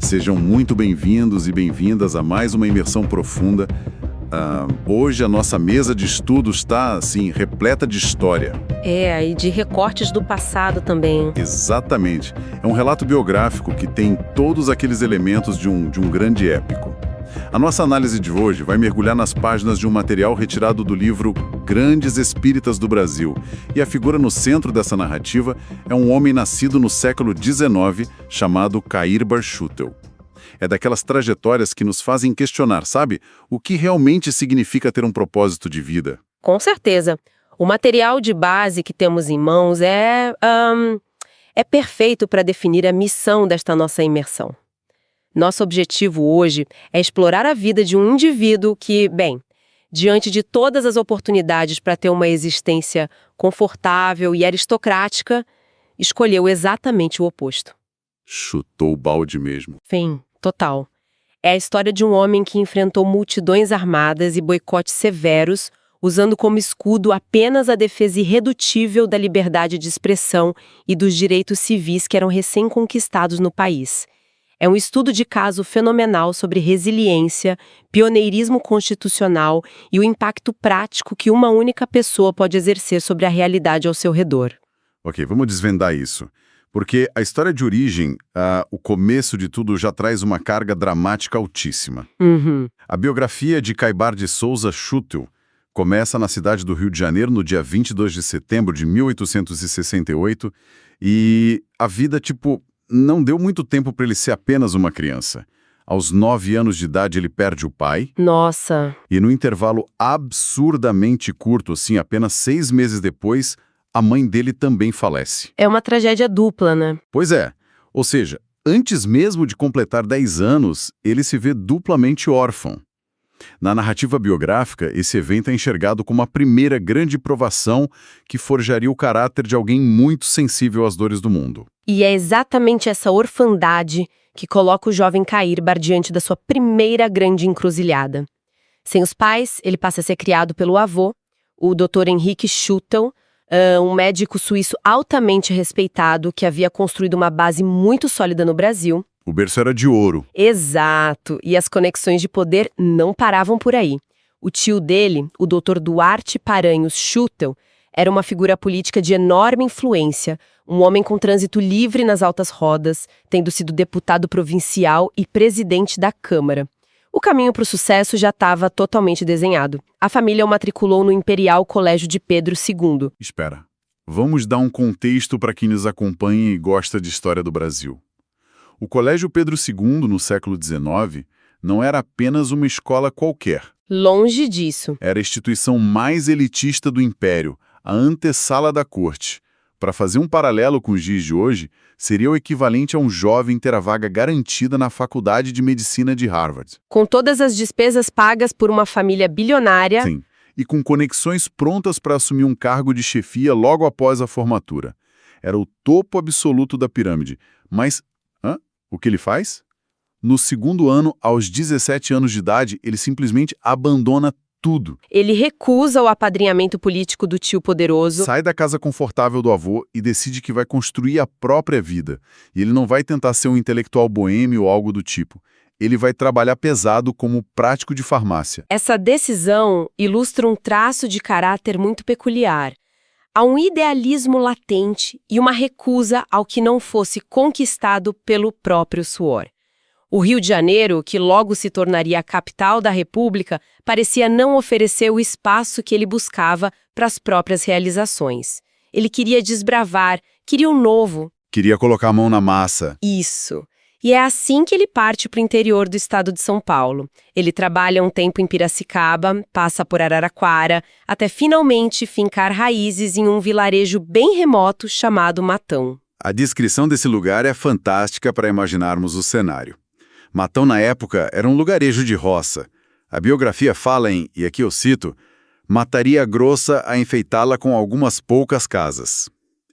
Sejam muito bem-vindos e bem-vindas a mais uma imersão profunda. Hoje a nossa mesa de estudos está, assim, repleta de história. E de recortes do passado também. Exatamente. É um relato biográfico que tem todos aqueles elementos de um grande épico. A nossa análise de hoje vai mergulhar nas páginas de um material retirado do livro Grandes Espíritas do Brasil. E a figura no centro dessa narrativa é um homem nascido no século XIX chamado Cair Barchutel. É daquelas trajetórias que nos fazem questionar, sabe? O que realmente significa ter um propósito de vida? Com certeza. O material de base que temos em mãos é perfeito para definir a missão desta nossa imersão. Nosso objetivo hoje é explorar a vida de um indivíduo que, diante de todas as oportunidades para ter uma existência confortável e aristocrática, escolheu exatamente o oposto. Chutou o balde mesmo. Sim, total. É a história de um homem que enfrentou multidões armadas e boicotes severos, usando como escudo apenas a defesa irredutível da liberdade de expressão e dos direitos civis que eram recém-conquistados no país. É um estudo de caso fenomenal sobre resiliência, pioneirismo constitucional e o impacto prático que uma única pessoa pode exercer sobre a realidade ao seu redor. Ok, vamos desvendar isso. Porque a história de origem, o começo de tudo, já traz uma carga dramática altíssima. A biografia de Caibar de Souza Schutel começa na cidade do Rio de Janeiro no dia 22 de setembro de 1868 e a vida, não deu muito tempo para ele ser apenas uma criança. Aos 9 anos de idade, ele perde o pai. Nossa! E no intervalo absurdamente curto, assim, apenas 6 meses depois, a mãe dele também falece. É uma tragédia dupla, né? Pois é. Ou seja, antes mesmo de completar 10 anos, ele se vê duplamente órfão. Na narrativa biográfica, esse evento é enxergado como a primeira grande provação que forjaria o caráter de alguém muito sensível às dores do mundo. E é exatamente essa orfandade que coloca o jovem Caírbar diante da sua primeira grande encruzilhada. Sem os pais, ele passa a ser criado pelo avô, o Dr. Henrique Schutel, um médico suíço altamente respeitado que havia construído uma base muito sólida no Brasil. O berço era de ouro. Exato, e as conexões de poder não paravam por aí. O tio dele, o Dr. Duarte Paranhos Schutel, era uma figura política de enorme influência, um homem com trânsito livre nas altas rodas, tendo sido deputado provincial e presidente da Câmara. O caminho para o sucesso já estava totalmente desenhado. A família o matriculou no Imperial Colégio de Pedro II. Espera, vamos dar um contexto para quem nos acompanha e gosta de história do Brasil. O Colégio Pedro II, no século XIX, não era apenas uma escola qualquer. Longe disso. Era a instituição mais elitista do Império, a antessala da corte. Para fazer um paralelo com os dias de hoje, seria o equivalente a um jovem ter a vaga garantida na Faculdade de Medicina de Harvard. Com todas as despesas pagas por uma família bilionária. Sim, e com conexões prontas para assumir um cargo de chefia logo após a formatura. Era o topo absoluto da pirâmide. Mas, o que ele faz? No segundo ano, aos 17 anos de idade, ele simplesmente abandona tudo. Ele recusa o apadrinhamento político do tio poderoso. Sai da casa confortável do avô e decide que vai construir a própria vida. E ele não vai tentar ser um intelectual boêmio ou algo do tipo. Ele vai trabalhar pesado como prático de farmácia. Essa decisão ilustra um traço de caráter muito peculiar. Há um idealismo latente e uma recusa ao que não fosse conquistado pelo próprio suor. O Rio de Janeiro, que logo se tornaria a capital da República, parecia não oferecer o espaço que ele buscava para as próprias realizações. Ele queria desbravar, queria um novo. Queria colocar a mão na massa. Isso. E é assim que ele parte para o interior do estado de São Paulo. Ele trabalha um tempo em Piracicaba, passa por Araraquara, até finalmente fincar raízes em um vilarejo bem remoto chamado Matão. A descrição desse lugar é fantástica para imaginarmos o cenário. Matão, na época, era um lugarejo de roça. A biografia fala em, e aqui eu cito, mataria grossa a enfeitá-la com algumas poucas casas.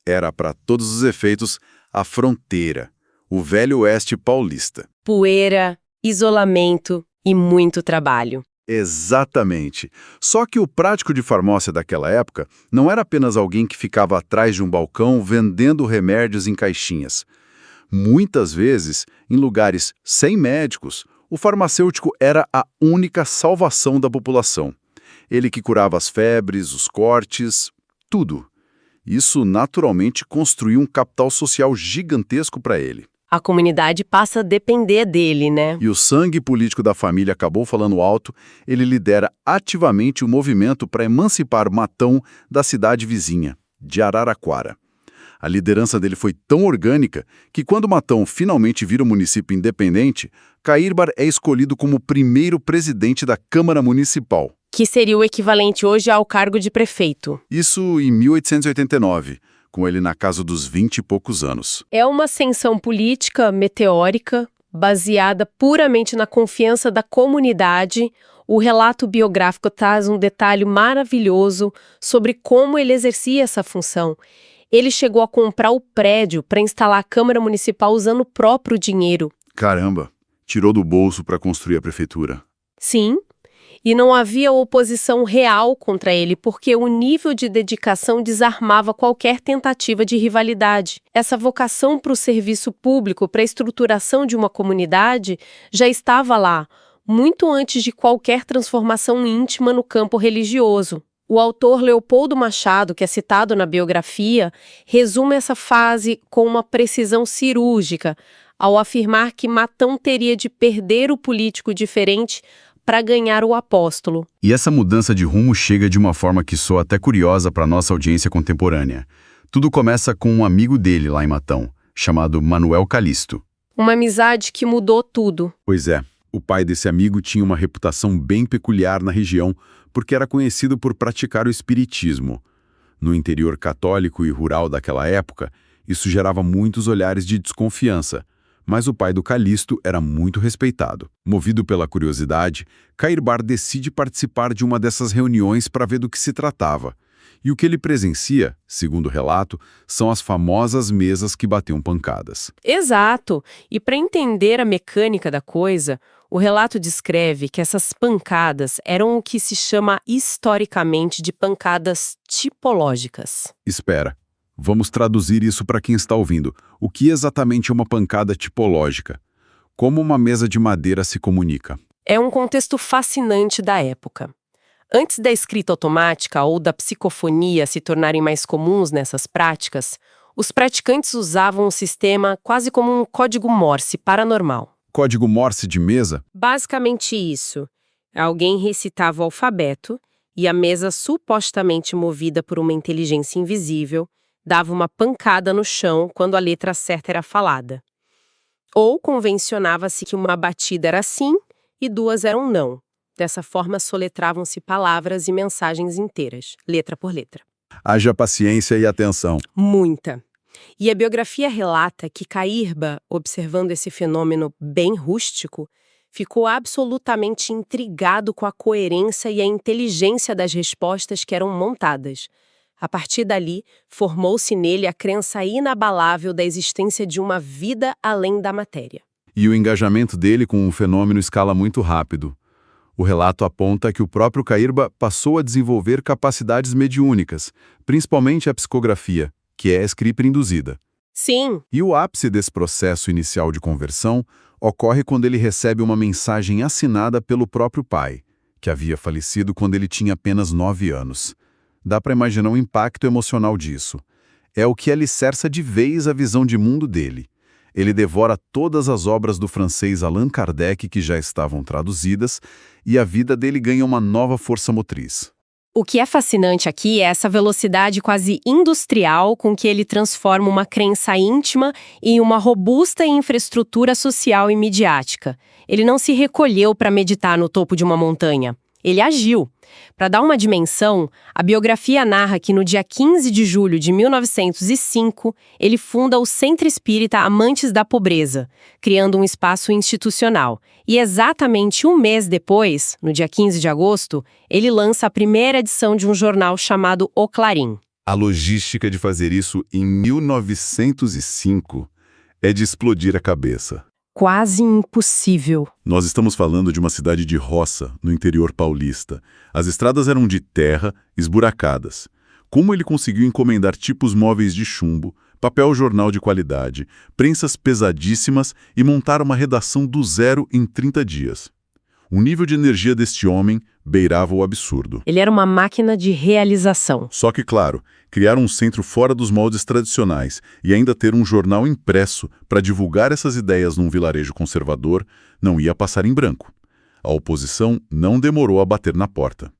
Era, para todos os efeitos, a fronteira. O velho oeste paulista. Poeira, isolamento e muito trabalho. Exatamente. Só que o prático de farmácia daquela época não era apenas alguém que ficava atrás de um balcão vendendo remédios em caixinhas. Muitas vezes, em lugares sem médicos, o farmacêutico era a única salvação da população. Ele que curava as febres, os cortes, tudo. Isso, naturalmente, construiu um capital social gigantesco para ele. A comunidade passa a depender dele, né? E o sangue político da família acabou falando alto, ele lidera ativamente o movimento para emancipar Matão da cidade vizinha, de Araraquara. A liderança dele foi tão orgânica que quando Matão finalmente vira um município independente, Caírbar é escolhido como o primeiro presidente da Câmara Municipal. Que seria o equivalente hoje ao cargo de prefeito. Isso em 1889, com ele na casa dos 20 e poucos anos. É uma ascensão política meteórica, baseada puramente na confiança da comunidade. O relato biográfico traz um detalhe maravilhoso sobre como ele exercia essa função. Ele chegou a comprar o prédio para instalar a Câmara Municipal usando o próprio dinheiro. Caramba, tirou do bolso para construir a prefeitura. Sim, e não havia oposição real contra ele, porque o nível de dedicação desarmava qualquer tentativa de rivalidade. Essa vocação para o serviço público, para a estruturação de uma comunidade, já estava lá, muito antes de qualquer transformação íntima no campo religioso. O autor Leopoldo Machado, que é citado na biografia, resume essa fase com uma precisão cirúrgica, ao afirmar que Matão teria de perder o político diferente para ganhar o apóstolo. E essa mudança de rumo chega de uma forma que soa até curiosa para nossa audiência contemporânea. Tudo começa com um amigo dele lá em Matão, chamado Manuel Calisto. Uma amizade que mudou tudo. Pois é, o pai desse amigo tinha uma reputação bem peculiar na região, porque era conhecido por praticar o espiritismo. No interior católico e rural daquela época, isso gerava muitos olhares de desconfiança. Mas o pai do Calisto era muito respeitado. Movido pela curiosidade, Caírbar decide participar de uma dessas reuniões para ver do que se tratava. E o que ele presencia, segundo o relato, são as famosas mesas que batiam pancadas. Exato! E para entender a mecânica da coisa, o relato descreve que essas pancadas eram o que se chama historicamente de pancadas tipológicas. Espera, vamos traduzir isso para quem está ouvindo. O que exatamente é uma pancada tipológica? Como uma mesa de madeira se comunica? É um contexto fascinante da época. Antes da escrita automática ou da psicofonia se tornarem mais comuns nessas práticas, os praticantes usavam um sistema quase como um código Morse paranormal. Código Morse de mesa? Basicamente isso. Alguém recitava o alfabeto e a mesa, supostamente movida por uma inteligência invisível, dava uma pancada no chão quando a letra certa era falada. Ou convencionava-se que uma batida era sim e duas eram não. Dessa forma, soletravam-se palavras e mensagens inteiras, letra por letra. Haja paciência e atenção. Muita. E a biografia relata que Caírbar, observando esse fenômeno bem rústico, ficou absolutamente intrigado com a coerência e a inteligência das respostas que eram montadas. A partir dali, formou-se nele a crença inabalável da existência de uma vida além da matéria. E o engajamento dele com o fenômeno escala muito rápido. O relato aponta que o próprio Caírbar passou a desenvolver capacidades mediúnicas, principalmente a psicografia, que é a escrita induzida. Sim. E o ápice desse processo inicial de conversão ocorre quando ele recebe uma mensagem assinada pelo próprio pai, que havia falecido quando ele tinha apenas 9 anos. Dá para imaginar o impacto emocional disso. É o que alicerça de vez a visão de mundo dele. Ele devora todas as obras do francês Allan Kardec que já estavam traduzidas e a vida dele ganha uma nova força motriz. O que é fascinante aqui é essa velocidade quase industrial com que ele transforma uma crença íntima em uma robusta infraestrutura social e midiática. Ele não se recolheu para meditar no topo de uma montanha. Ele agiu. Para dar uma dimensão, a biografia narra que no dia 15 de julho de 1905, ele funda o Centro Espírita Amantes da Pobreza, criando um espaço institucional. E exatamente um mês depois, no dia 15 de agosto, ele lança a primeira edição de um jornal chamado O Clarim. A logística de fazer isso em 1905 é de explodir a cabeça. Quase impossível. Nós estamos falando de uma cidade de roça, no interior paulista. As estradas eram de terra, esburacadas. Como ele conseguiu encomendar tipos móveis de chumbo, papel jornal de qualidade, prensas pesadíssimas e montar uma redação do zero em 30 dias. O nível de energia deste homem beirava o absurdo. Ele era uma máquina de realização. Só que, claro, criar um centro fora dos moldes tradicionais e ainda ter um jornal impresso para divulgar essas ideias num vilarejo conservador não ia passar em branco. A oposição não demorou a bater na porta.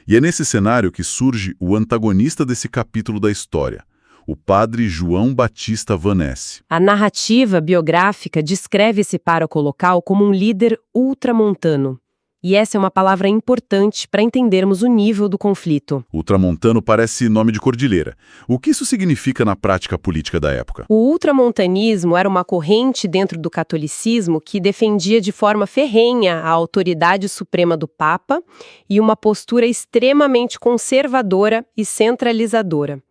E é nesse cenário que surge o antagonista desse capítulo da história, o padre João Batista Vanesse. A narrativa biográfica descreve esse pároco local como um líder ultramontano. E essa é uma palavra importante para entendermos o nível do conflito. Ultramontano parece nome de cordilheira. O que isso significa na prática política da época? O ultramontanismo era uma corrente dentro do catolicismo que defendia de forma ferrenha a autoridade suprema do Papa e uma postura extremamente conservadora e centralizadora.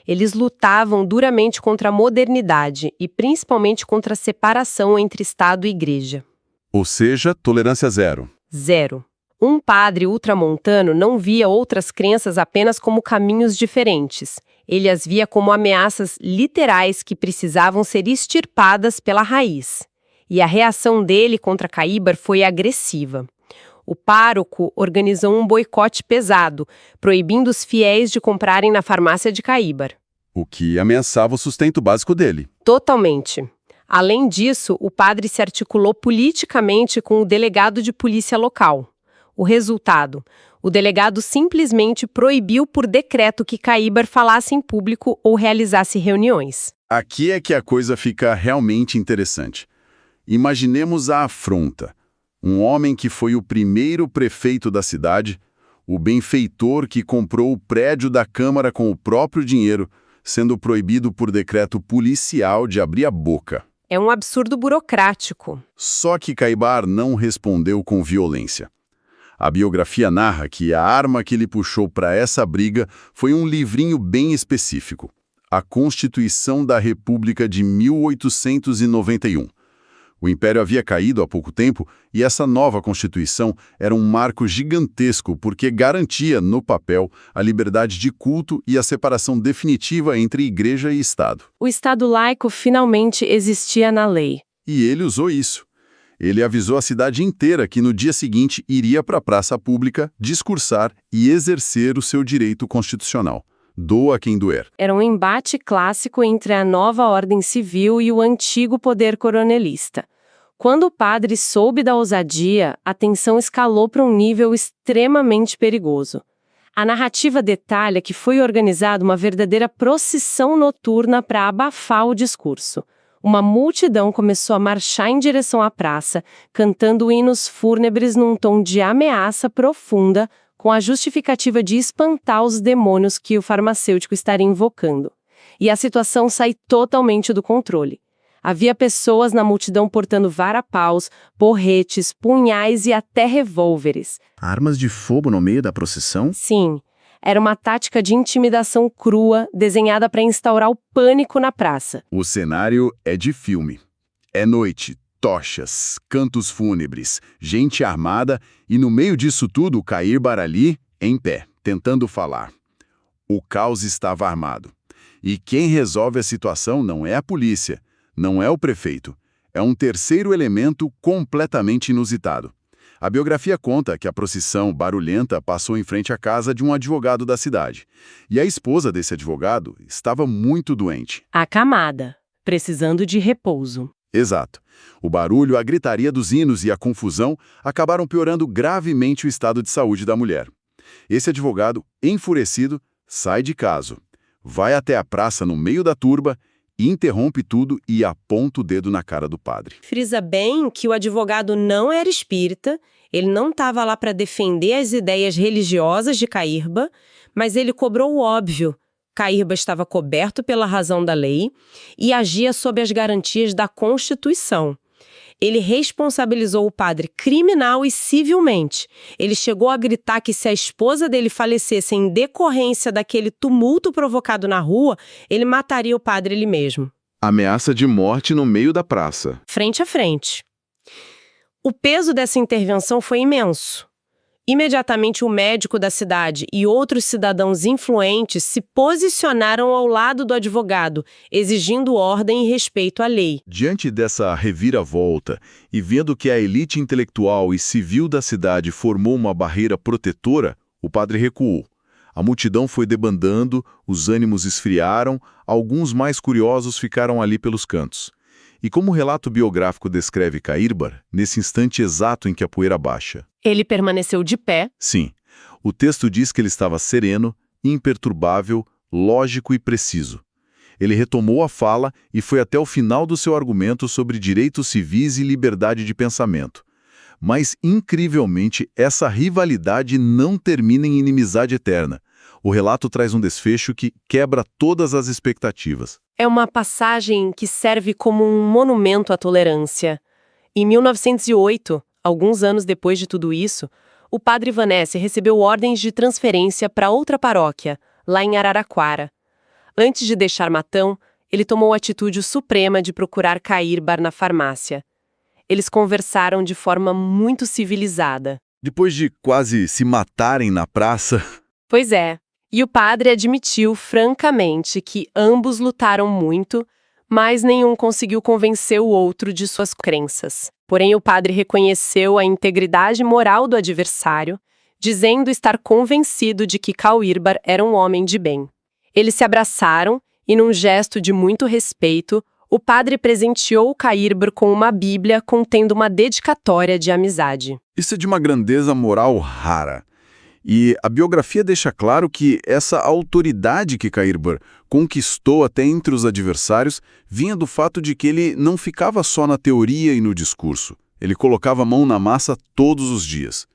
Eles lutavam duramente contra a modernidade e principalmente contra a separação entre Estado e Igreja. Ou seja, tolerância zero. Zero. Um padre ultramontano não via outras crenças apenas como caminhos diferentes. Ele as via como ameaças literais que precisavam ser extirpadas pela raiz. E a reação dele contra Caíbar foi agressiva. O pároco organizou um boicote pesado, proibindo os fiéis de comprarem na farmácia de Caíbar. O que ameaçava o sustento básico dele. Totalmente. Além disso, o padre se articulou politicamente com o delegado de polícia local. O resultado: o delegado simplesmente proibiu por decreto que Caíbar falasse em público ou realizasse reuniões. Aqui é que a coisa fica realmente interessante. Imaginemos a afronta. Um homem que foi o primeiro prefeito da cidade, o benfeitor que comprou o prédio da Câmara com o próprio dinheiro, sendo proibido por decreto policial de abrir a boca. É um absurdo burocrático. Só que Caíbar não respondeu com violência. A biografia narra que a arma que ele puxou para essa briga foi um livrinho bem específico, a Constituição da República de 1891. O Império havia caído há pouco tempo e essa nova Constituição era um marco gigantesco porque garantia, no papel, a liberdade de culto e a separação definitiva entre Igreja e Estado. O Estado laico finalmente existia na lei. E ele usou isso. Ele avisou a cidade inteira que no dia seguinte iria para a praça pública discursar e exercer o seu direito constitucional. Doa quem doer. Era um embate clássico entre a nova ordem civil e o antigo poder coronelista. Quando o padre soube da ousadia, a tensão escalou para um nível extremamente perigoso. A narrativa detalha que foi organizada uma verdadeira procissão noturna para abafar o discurso. Uma multidão começou a marchar em direção à praça, cantando hinos fúnebres num tom de ameaça profunda, com a justificativa de espantar os demônios que o farmacêutico estaria invocando. E a situação sai totalmente do controle. Havia pessoas na multidão portando varapaus, porretes, punhais e até revólveres. Armas de fogo no meio da procissão? Sim, era uma tática de intimidação crua, desenhada para instaurar o pânico na praça. O cenário é de filme. É noite, tochas, cantos fúnebres, gente armada e no meio disso tudo Caíbar ali, em pé, tentando falar. O caos estava armado. E quem resolve a situação não é a polícia, não é o prefeito. É um terceiro elemento completamente inusitado. A biografia conta que a procissão barulhenta passou em frente à casa de um advogado da cidade. E a esposa desse advogado estava muito doente. Acamada, precisando de repouso. Exato. O barulho, a gritaria dos hinos e a confusão acabaram piorando gravemente o estado de saúde da mulher. Esse advogado, enfurecido, sai de casa, vai até a praça no meio da turba, interrompe tudo e aponta o dedo na cara do padre. Frisa bem que o advogado não era espírita, ele não estava lá para defender as ideias religiosas de Caíbar, mas ele cobrou o óbvio. Caíbar estava coberto pela razão da lei e agia sob as garantias da Constituição. Ele responsabilizou o padre criminal e civilmente. Ele chegou a gritar que se a esposa dele falecesse em decorrência daquele tumulto provocado na rua, ele mataria o padre ele mesmo. Ameaça de morte no meio da praça. Frente a frente. O peso dessa intervenção foi imenso. Imediatamente, o médico da cidade e outros cidadãos influentes se posicionaram ao lado do advogado, exigindo ordem e respeito à lei. Diante dessa reviravolta e vendo que a elite intelectual e civil da cidade formou uma barreira protetora, o padre recuou. A multidão foi debandando, os ânimos esfriaram, alguns mais curiosos ficaram ali pelos cantos. E como o relato biográfico descreve Caírbar, nesse instante exato em que a poeira baixa? Ele permaneceu de pé. Sim, o texto diz que ele estava sereno, imperturbável, lógico e preciso. Ele retomou a fala e foi até o final do seu argumento sobre direitos civis e liberdade de pensamento. Mas, incrivelmente, essa rivalidade não termina em inimizade eterna. O relato traz um desfecho que quebra todas as expectativas. É uma passagem que serve como um monumento à tolerância. Em 1908, alguns anos depois de tudo isso, o padre Vanessa recebeu ordens de transferência para outra paróquia, lá em Araraquara. Antes de deixar Matão, ele tomou a atitude suprema de procurar Caírbar na farmácia. Eles conversaram de forma muito civilizada. Depois de quase se matarem na praça... Pois é. E o padre admitiu francamente que ambos lutaram muito, mas nenhum conseguiu convencer o outro de suas crenças. Porém, o padre reconheceu a integridade moral do adversário, dizendo estar convencido de que Caírbar era um homem de bem. Eles se abraçaram e, num gesto de muito respeito, o padre presenteou Caírbar com uma Bíblia contendo uma dedicatória de amizade. Isso é de uma grandeza moral rara. E a biografia deixa claro que essa autoridade que Caírbar conquistou até entre os adversários vinha do fato de que ele não ficava só na teoria e no discurso. Ele colocava a mão na massa todos os dias.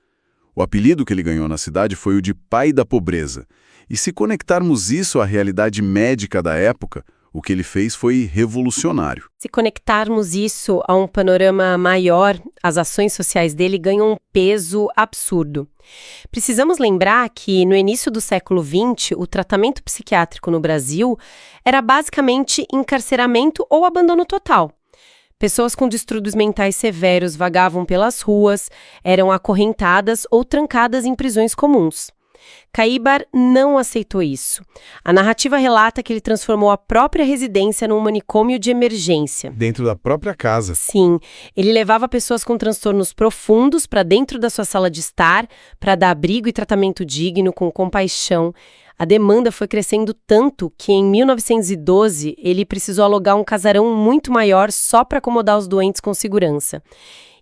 O apelido que ele ganhou na cidade foi o de Pai da Pobreza. E se conectarmos isso à realidade médica da época, o que ele fez foi revolucionário. Se conectarmos isso a um panorama maior, as ações sociais dele ganham um peso absurdo. Precisamos lembrar que, no início do século XX, o tratamento psiquiátrico no Brasil era basicamente encarceramento ou abandono total. Pessoas com distúrbios mentais severos vagavam pelas ruas, eram acorrentadas ou trancadas em prisões comuns. Caírbar não aceitou isso. A narrativa relata que ele transformou a própria residência num manicômio de emergência. Dentro da própria casa. Sim, ele levava pessoas com transtornos profundos para dentro da sua sala de estar, para dar abrigo e tratamento digno, com compaixão. A demanda foi crescendo tanto que, em 1912, ele precisou alugar um casarão muito maior só para acomodar os doentes com segurança.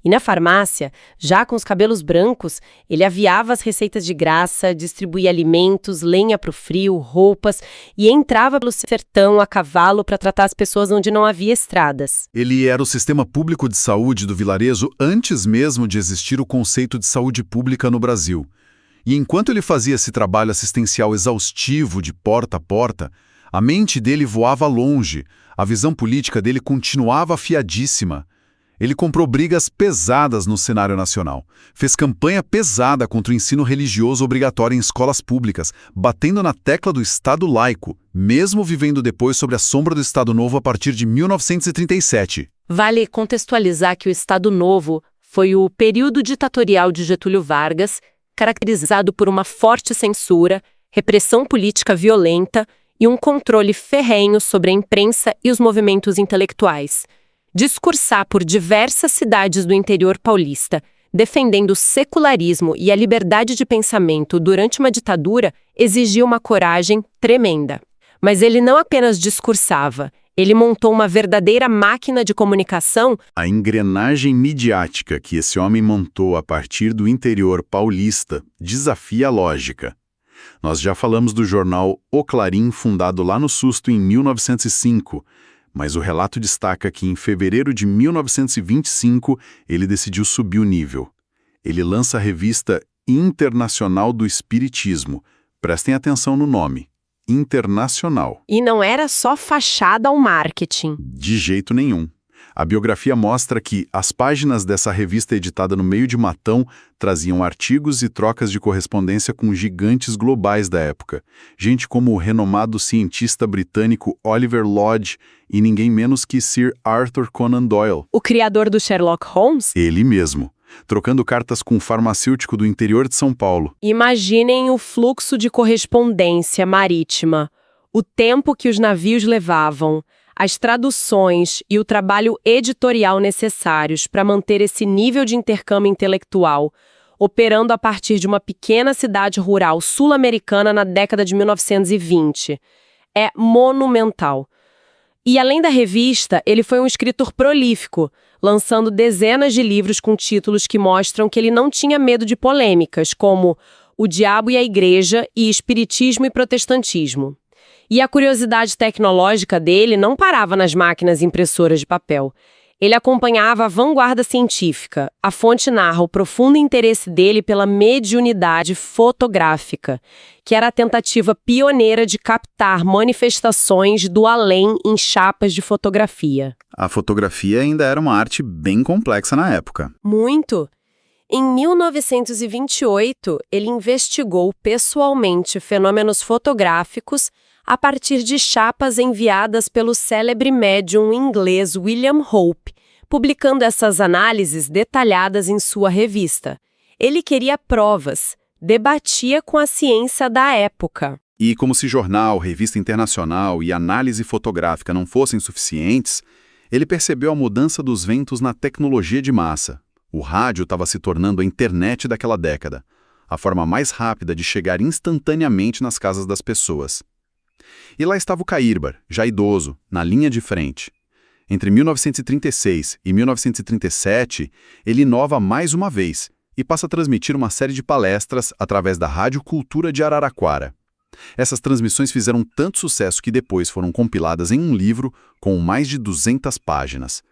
E na farmácia, já com os cabelos brancos, ele aviava as receitas de graça, distribuía alimentos, lenha para o frio, roupas e entrava pelo sertão a cavalo para tratar as pessoas onde não havia estradas. Ele era o sistema público de saúde do vilarejo antes mesmo de existir o conceito de saúde pública no Brasil. E enquanto ele fazia esse trabalho assistencial exaustivo de porta a porta, a mente dele voava longe, a visão política dele continuava afiadíssima. Ele comprou brigas pesadas no cenário nacional, fez campanha pesada contra o ensino religioso obrigatório em escolas públicas, batendo na tecla do Estado laico, mesmo vivendo depois sob a sombra do Estado Novo a partir de 1937. Vale contextualizar que o Estado Novo foi o período ditatorial de Getúlio Vargas, caracterizado por uma forte censura, repressão política violenta e um controle ferrenho sobre a imprensa e os movimentos intelectuais. Discursar por diversas cidades do interior paulista, defendendo o secularismo e a liberdade de pensamento durante uma ditadura, exigia uma coragem tremenda. Mas ele não apenas discursava, ele montou uma verdadeira máquina de comunicação. A engrenagem midiática que esse homem montou a partir do interior paulista desafia a lógica. Nós já falamos do jornal O Clarim, fundado lá no Susto em 1905, mas o relato destaca que em fevereiro de 1925 ele decidiu subir o nível. Ele lança a revista Internacional do Espiritismo. Prestem atenção no nome. Internacional. E não era só fachada ao marketing. De jeito nenhum. A biografia mostra que as páginas dessa revista editada no meio de Matão traziam artigos e trocas de correspondência com gigantes globais da época. Gente como o renomado cientista britânico Oliver Lodge e ninguém menos que Sir Arthur Conan Doyle. O criador do Sherlock Holmes? Ele mesmo. trocando cartas com um farmacêutico do interior de São Paulo. Imaginem o fluxo de correspondência marítima, o tempo que os navios levavam, as traduções e o trabalho editorial necessários para manter esse nível de intercâmbio intelectual, operando a partir de uma pequena cidade rural sul-americana na década de 1920. É monumental. E além da revista, ele foi um escritor prolífico, lançando dezenas de livros com títulos que mostram que ele não tinha medo de polêmicas, como O Diabo e a Igreja e Espiritismo e Protestantismo. E a curiosidade tecnológica dele não parava nas máquinas impressoras de papel. Ele acompanhava a vanguarda científica. A fonte narra o profundo interesse dele pela mediunidade fotográfica, que era a tentativa pioneira de captar manifestações do além em chapas de fotografia. A fotografia ainda era uma arte bem complexa na época. Muito! Em 1928, ele investigou pessoalmente fenômenos fotográficos a partir de chapas enviadas pelo célebre médium inglês William Hope, publicando essas análises detalhadas em sua revista. Ele queria provas, debatia com a ciência da época. E como se jornal, revista internacional e análise fotográfica não fossem suficientes, ele percebeu a mudança dos ventos na tecnologia de massa. O rádio estava se tornando a internet daquela década, a forma mais rápida de chegar instantaneamente nas casas das pessoas. E lá estava o Caírbar, já idoso, na linha de frente. Entre 1936 e 1937, ele inova mais uma vez e passa a transmitir uma série de palestras através da Rádio Cultura de Araraquara. Essas transmissões fizeram tanto sucesso que depois foram compiladas em um livro com mais de 200 páginas.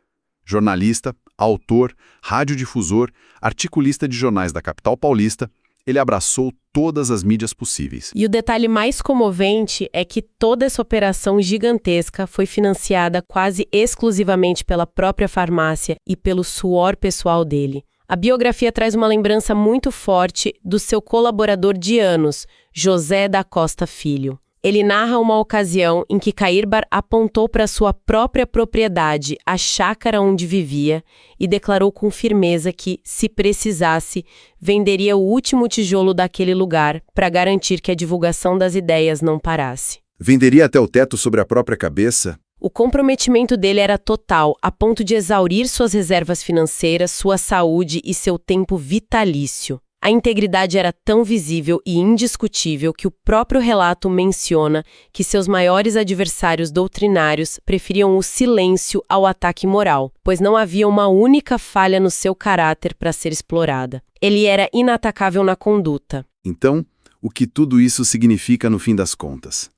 Jornalista, autor, radiodifusor, articulista de jornais da capital paulista, ele abraçou todas as mídias possíveis. E o detalhe mais comovente é que toda essa operação gigantesca foi financiada quase exclusivamente pela própria farmácia e pelo suor pessoal dele. A biografia traz uma lembrança muito forte do seu colaborador de anos, José da Costa Filho. Ele narra uma ocasião em que Caírbar apontou para sua própria propriedade, a chácara onde vivia, e declarou com firmeza que, se precisasse, venderia o último tijolo daquele lugar para garantir que a divulgação das ideias não parasse. Venderia até o teto sobre a própria cabeça? O comprometimento dele era total, a ponto de exaurir suas reservas financeiras, sua saúde e seu tempo vitalício. A integridade era tão visível e indiscutível que o próprio relato menciona que seus maiores adversários doutrinários preferiam o silêncio ao ataque moral, pois não havia uma única falha no seu caráter para ser explorada. Ele era inatacável na conduta. Então, o que tudo isso significa no fim das contas?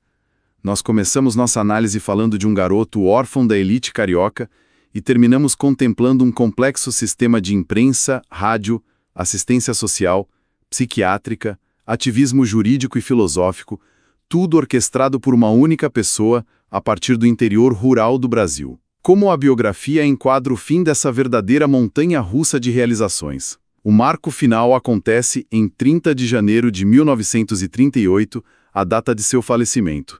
Nós começamos nossa análise falando de um garoto órfão da elite carioca e terminamos contemplando um complexo sistema de imprensa, rádio, assistência social, psiquiátrica, ativismo jurídico e filosófico, tudo orquestrado por uma única pessoa a partir do interior rural do Brasil. Como a biografia enquadra o fim dessa verdadeira montanha-russa de realizações? O marco final acontece em 30 de janeiro de 1938, a data de seu falecimento.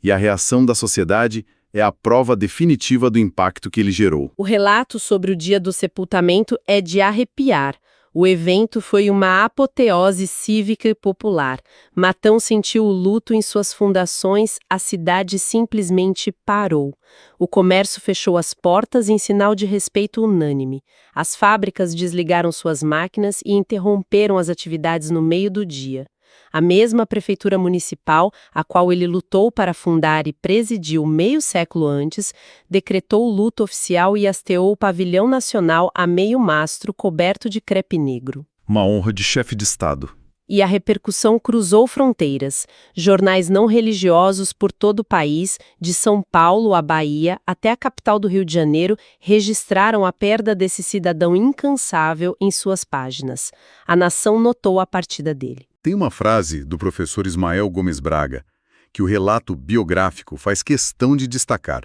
E a reação da sociedade é a prova definitiva do impacto que ele gerou. O relato sobre o dia do sepultamento é de arrepiar. O evento foi uma apoteose cívica e popular. Matão sentiu o luto em suas fundações, a cidade simplesmente parou. O comércio fechou as portas em sinal de respeito unânime. As fábricas desligaram suas máquinas e interromperam as atividades no meio do dia. A mesma prefeitura municipal, a qual ele lutou para fundar e presidiu meio século antes, decretou o luto oficial e hasteou o pavilhão nacional a meio mastro coberto de crepe negro. Uma honra de chefe de Estado. E a repercussão cruzou fronteiras. Jornais não religiosos por todo o país, de São Paulo à Bahia até a capital do Rio de Janeiro, registraram a perda desse cidadão incansável em suas páginas. A nação notou a partida dele. Tem uma frase do professor Ismael Gomes Braga, que o relato biográfico faz questão de destacar,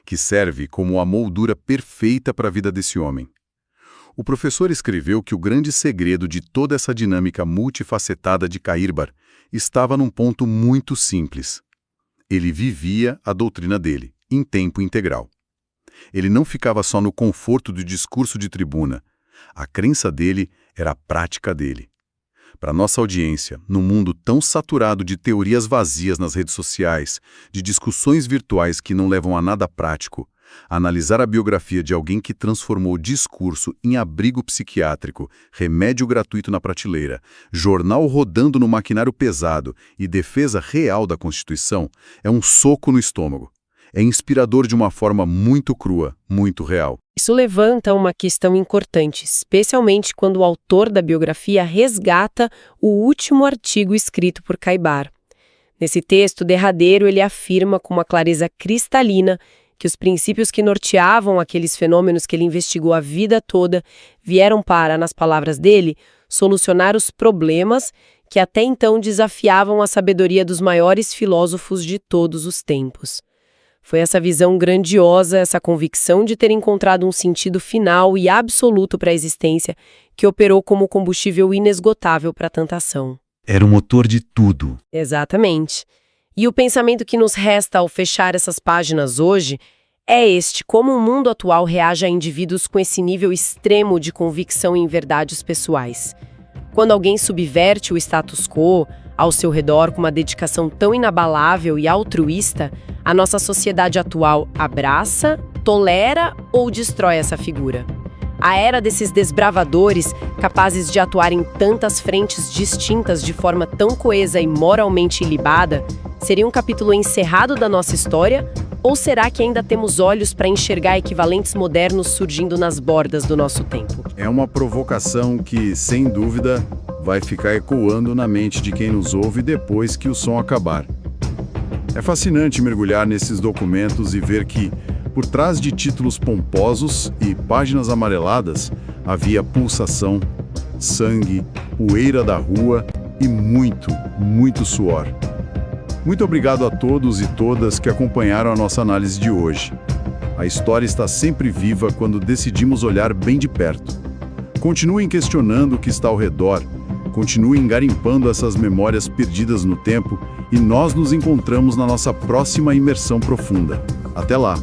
que serve como a moldura perfeita para a vida desse homem. O professor escreveu que o grande segredo de toda essa dinâmica multifacetada de Caírbar estava num ponto muito simples. Ele vivia a doutrina dele, em tempo integral. Ele não ficava só no conforto do discurso de tribuna, A crença dele era a prática dele. Para nossa audiência, num mundo tão saturado de teorias vazias nas redes sociais, de discussões virtuais que não levam a nada prático, analisar a biografia de alguém que transformou discurso em abrigo psiquiátrico, remédio gratuito na prateleira, jornal rodando no maquinário pesado e defesa real da Constituição é um soco no estômago. É inspirador de uma forma muito crua, muito real. Isso levanta uma questão importante, especialmente quando o autor da biografia resgata o último artigo escrito por Caibar. Nesse texto derradeiro, ele afirma com uma clareza cristalina que os princípios que norteavam aqueles fenômenos que ele investigou a vida toda vieram para, nas palavras dele, solucionar os problemas que até então desafiavam a sabedoria dos maiores filósofos de todos os tempos. Foi essa visão grandiosa, essa convicção de ter encontrado um sentido final e absoluto para a existência que operou como combustível inesgotável para a tentação. Era o motor de tudo. Exatamente. E o pensamento que nos resta ao fechar essas páginas hoje é este: como o mundo atual reage a indivíduos com esse nível extremo de convicção em verdades pessoais. Quando alguém subverte o status quo ao seu redor com uma dedicação tão inabalável e altruísta, a nossa sociedade atual abraça, tolera ou destrói essa figura? A era desses desbravadores, capazes de atuar em tantas frentes distintas de forma tão coesa e moralmente ilibada, seria um capítulo encerrado da nossa história? Ou será que ainda temos olhos para enxergar equivalentes modernos surgindo nas bordas do nosso tempo? É uma provocação que, sem dúvida, vai ficar ecoando na mente de quem nos ouve depois que o som acabar. É fascinante mergulhar nesses documentos e ver que, por trás de títulos pomposos e páginas amareladas, havia pulsação, sangue, poeira da rua e muito, muito suor. Muito obrigado a todos e todas que acompanharam a nossa análise de hoje. A história está sempre viva quando decidimos olhar bem de perto. Continuem questionando o que está ao redor, continuem garimpando essas memórias perdidas no tempo e nós nos encontramos na nossa próxima imersão profunda. Até lá!